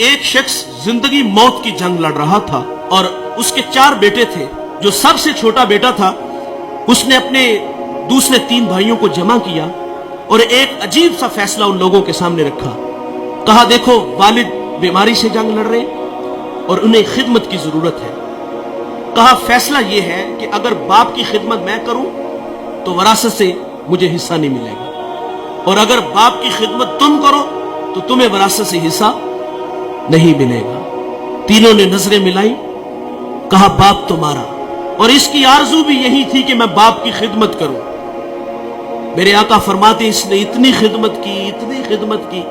ایک شخص زندگی موت کی جنگ لڑ رہا تھا اور اس کے 4 بیٹے تھے. جو سب سے چھوٹا بیٹا تھا اس نے اپنے دوسرے 3 بھائیوں کو جمع کیا اور ایک عجیب سا فیصلہ ان لوگوں کے سامنے رکھا. کہا دیکھو والد بیماری سے جنگ لڑ رہے اور انہیں خدمت کی ضرورت ہے. کہا فیصلہ یہ ہے کہ اگر باپ کی خدمت میں کروں تو وراثت سے مجھے حصہ نہیں ملے گا، اور اگر باپ کی خدمت تم کرو تو تمہیں وراثت سے حصہ نہیں ملے گا. تینوں نے نظریں ملائی. کہا باپ تمہارا، اور اس کی آرزو بھی یہی تھی کہ میں باپ کی خدمت کروں. میرے آقا فرماتے اس نے اتنی خدمت کی،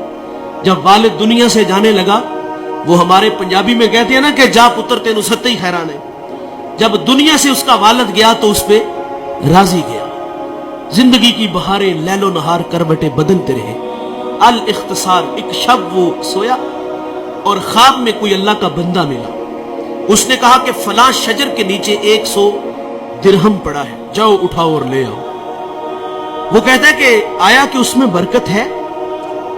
جب والد دنیا سے جانے لگا، وہ ہمارے پنجابی میں کہتے ہیں نا کہ جا پتر تینو ستّی خیران ہے، جب دنیا سے اس کا والد گیا تو اس پہ راضی گیا. زندگی کی بہاریں لیل و نہار کروٹیں بدلتے رہے. الاختصار، ایک شب وہ سویا اور خواب میں کوئی اللہ کا بندہ ملا. اس نے کہا کہ فلاں شجر کے نیچے 100 درہم پڑا ہے، جاؤ اٹھاؤ اور لے آؤ. وہ کہتا ہے کہ آیا کہ اس میں برکت ہے؟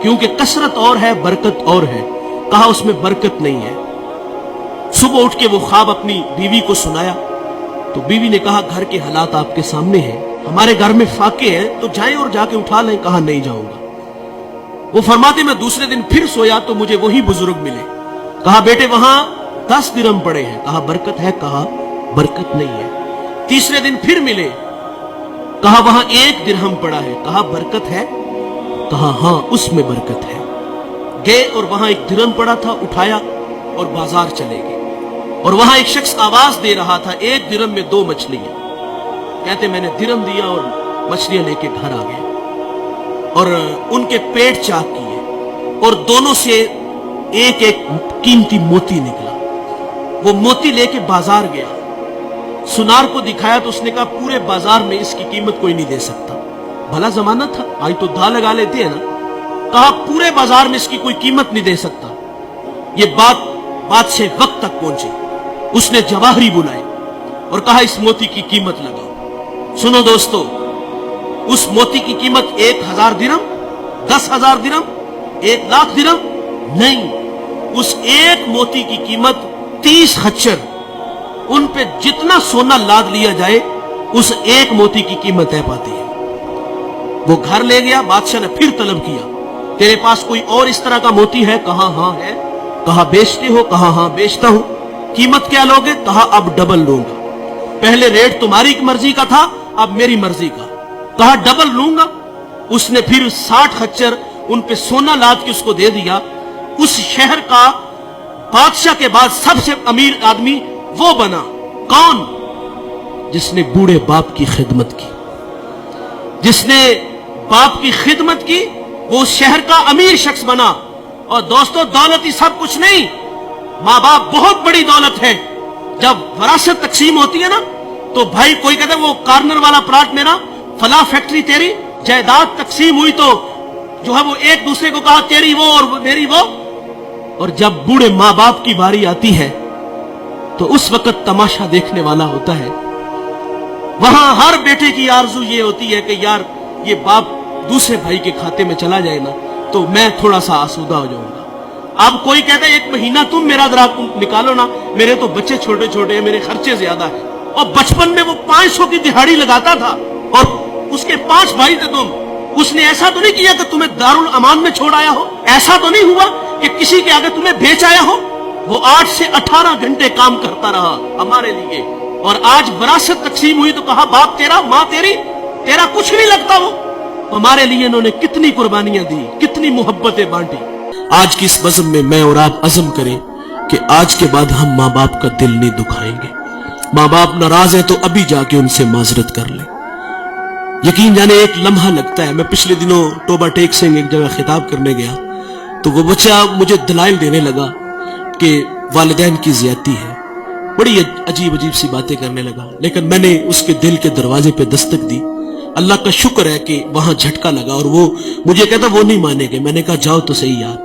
کیونکہ کثرت اور ہے برکت اور ہے. کہا اس میں برکت نہیں ہے. صبح اٹھ کے وہ خواب اپنی بیوی کو سنایا تو بیوی نے کہا گھر کے حالات آپ کے سامنے ہیں، ہمارے گھر میں فاقے ہیں، تو جائیں اور جا کے اٹھا لیں. کہا نہیں جاؤں گا. وہ فرماتے میں دوسرے دن پھر سویا تو مجھے وہی بزرگ ملے. کہا بیٹے وہاں 10 درہم پڑے ہیں. کہا برکت ہے؟ کہا برکت نہیں ہے. تیسرے دن پھر ملے. کہا وہاں 1 درہم پڑا ہے. کہا برکت ہے؟ کہا ہاں اس میں برکت ہے. گئے اور وہاں 1 درہم پڑا تھا، اٹھایا اور بازار چلے گئے. اور وہاں ایک شخص آواز دے رہا تھا 1 درہم میں 2 مچھلیاں. کہتے میں نے درہم دیا اور مچھلیاں لے کے گھر آ گیا اور ان کے پیٹ چاک کیے اور دونوں سے ایک قیمتی موتی نکلا. وہ موتی لے کے بازار گیا، سنار کو دکھایا تو اس نے کہا پورے بازار میں اس کی قیمت کوئی نہیں دے سکتا. بھلا زمانہ تھا، آج تو دھا لگا لیتے ہیں نا. کہا پورے بازار میں اس کی کوئی قیمت نہیں دے سکتا. یہ بات سے وقت تک پہنچی. اس نے جواہری بلائے اور کہا اس موتی کی قیمت لگاؤ. سنو دوستو، اس موتی کی قیمت 1000 درہم، 10,000 درہم، 1,00,000 درہم نہیں. اس ایک موتی کی قیمت 30 خچر. ان پہ جتنا سونا لاد لیا جائے اس ایک موتی کی قیمت طے پاتی ہے. وہ گھر لے گیا. بادشاہ نے پھر طلب کیا تیرے پاس کوئی اور اس طرح کا موتی ہے؟ کہا ہاں ہے. کہا بیچتے ہو؟ کہا ہاں بیچتا ہوں. قیمت کیا لوگے؟ کہا اب ڈبل لوں گا. پہلے ریٹ تمہاری مرضی کا تھا، اب میری مرضی کا. کہا ڈبل لوں گا. اس نے پھر 60 خچر ان پہ سونا لاد کے اس کو دے دیا. اس شہر کا بادشاہ کے بعد سب سے امیر آدمی وہ بنا. کون؟ جس نے بوڑھے باپ کی خدمت کی. جس نے باپ کی خدمت کی وہ اس شہر کا امیر شخص بنا. اور دوستو دولت ہی سب کچھ نہیں، ماں باپ بہت بڑی دولت ہے. جب وراثت تقسیم ہوتی ہے نا تو بھائی کوئی کہتا ہے وہ کارنر والا پلاٹ میرا، فلاں فیکٹری تیری. جائیداد تقسیم ہوئی تو جو ہے وہ ایک دوسرے کو کہا تیری وہ اور میری وہ. اور جب بوڑھے ماں باپ کی باری آتی ہے تو اس وقت تماشا دیکھنے والا ہوتا ہے. وہاں ہر بیٹے کی آرزو یہ ہوتی ہے کہ یار یہ باپ دوسرے بھائی کے کھاتے میں چلا جائے نا تو میں تھوڑا سا آسودہ ہو جاؤں گا. اب کوئی کہتا ہے 1 مہینہ تم میرا ذرا نکالو نا، میرے تو بچے چھوٹے چھوٹے ہیں، میرے خرچے زیادہ ہیں. اور بچپن میں وہ 500 کی دہاڑی لگاتا تھا اور اس کے 5 بھائی تھے تم. اس نے ایسا تو نہیں کیا کہ تمہیں دارالامان میں چھوڑ آیا ہو، ایسا تو نہیں ہوا کہ کسی کے آگے تمہیں بیچ آیا ہو. وہ 8 سے 18 گھنٹے کام کرتا رہا ہمارے لیے. اور آج وراثت تقسیم ہوئی تو کہا باپ تیرا، ماں تیری، تیرا کچھ نہیں لگتا. وہ ہمارے لیے انہوں نے کتنی قربانیاں دی، کتنی محبتیں بانٹی. آج کی اس بزم میں میں اور آپ عزم کریں کہ آج کے بعد ہم ماں باپ کا دل نہیں دکھائیں گے. ماں باپ ناراض ہیں تو ابھی جا کے ان سے معذرت کر لیں. یقین جانے ایک لمحہ لگتا ہے. میں پچھلے دنوں ٹوبہ ٹیک سنگھ ایک جگہ خطاب کرنے گیا تو وہ بچہ مجھے دلائل دینے لگا کہ والدین کی زیادتی ہے. بڑی عجیب سی باتیں کرنے لگا. لیکن میں نے اس کے دل کے دروازے پہ دستک دی. اللہ کا شکر ہے کہ وہاں جھٹکا لگا اور وہ مجھے کہتا وہ نہیں مانے گے. میں نے کہا جاؤ تو صحیح یار.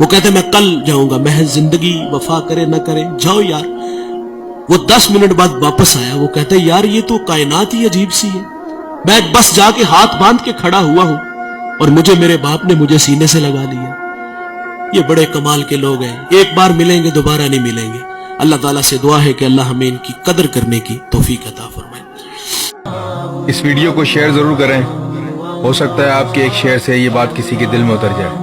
وہ کہتے میں کل جاؤں گا. محض زندگی وفا کرے نہ کرے جاؤ یار. وہ 10 منٹ بعد واپس آیا. وہ کہتا یار یہ تو کائنات ہی عجیب سی ہے. میں بس جا کے ہاتھ باندھ کے کھڑا ہوا ہوں اور مجھے میرے باپ نے مجھے سینے سے لگا لیا. یہ بڑے کمال کے لوگ ہیں، ایک بار ملیں گے دوبارہ نہیں ملیں گے. اللہ تعالیٰ سے دعا ہے کہ اللہ ہمیں ان کی قدر کرنے کی توفیق عطا فرمائے. اس ویڈیو کو شیئر ضرور کریں، ہو سکتا ہے آپ کے ایک شیئر سے یہ بات کسی کے دل میں اتر جائے.